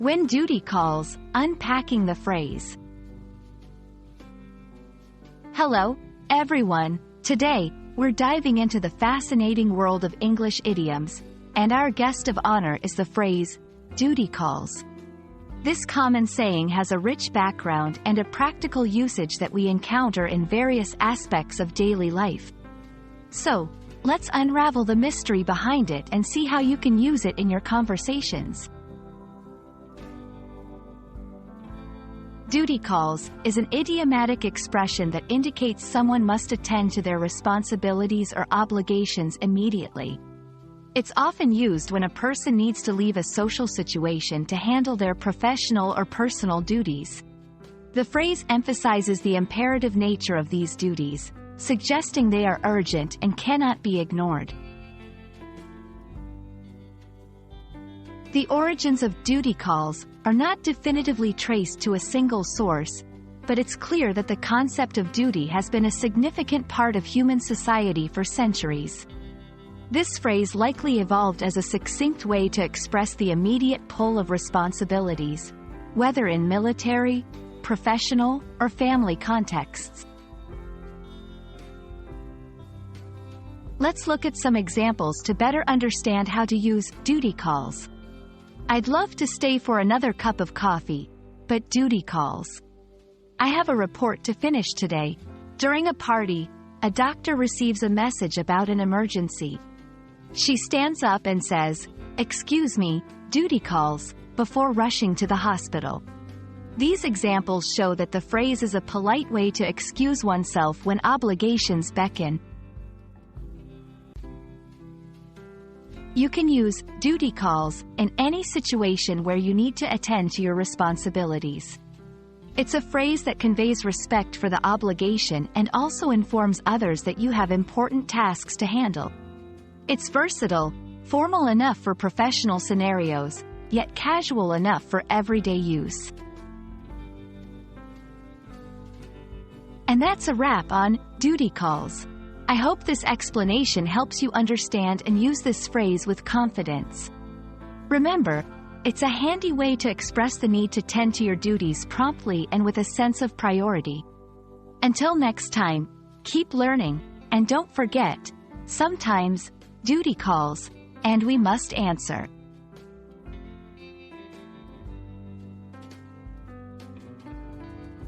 When duty calls, unpacking the phrase. Hello, everyone. Today, we're diving into the fascinating world of English idioms, and our guest of honor is the phrase, duty calls. This common saying has a rich background and a practical usage that we encounter in various aspects of daily life. So, let's unravel the mystery behind it and see how you can use it in your conversations. Duty calls is an idiomatic expression that indicates someone must attend to their responsibilities or obligations immediately. It's often used when a person needs to leave a social situation to handle their professional or personal duties. The phrase emphasizes the imperative nature of these duties, suggesting they are urgent and cannot be ignored. The origins of duty calls are not definitively traced to a single source, but it's clear that the concept of duty has been a significant part of human society for centuries. This phrase likely evolved as a succinct way to express the immediate pull of responsibilities, whether in military, professional, or family contexts. Let's look at some examples to better understand how to use duty calls. I'd love to stay for another cup of coffee, but duty calls. I have a report to finish today. During a party, a doctor receives a message about an emergency. She stands up and says, "Excuse me, duty calls," before rushing to the hospital. These examples show that the phrase is a polite way to excuse oneself when obligations beckon. You can use duty calls in any situation where you need to attend to your responsibilities. It's a phrase that conveys respect for the obligation and also informs others that you have important tasks to handle. It's versatile, formal enough for professional scenarios, yet casual enough for everyday use. And that's a wrap on duty calls. I hope this explanation helps you understand and use this phrase with confidence. Remember, it's a handy way to express the need to tend to your duties promptly and with a sense of priority. Until next time, keep learning, and don't forget, sometimes, duty calls, and we must answer.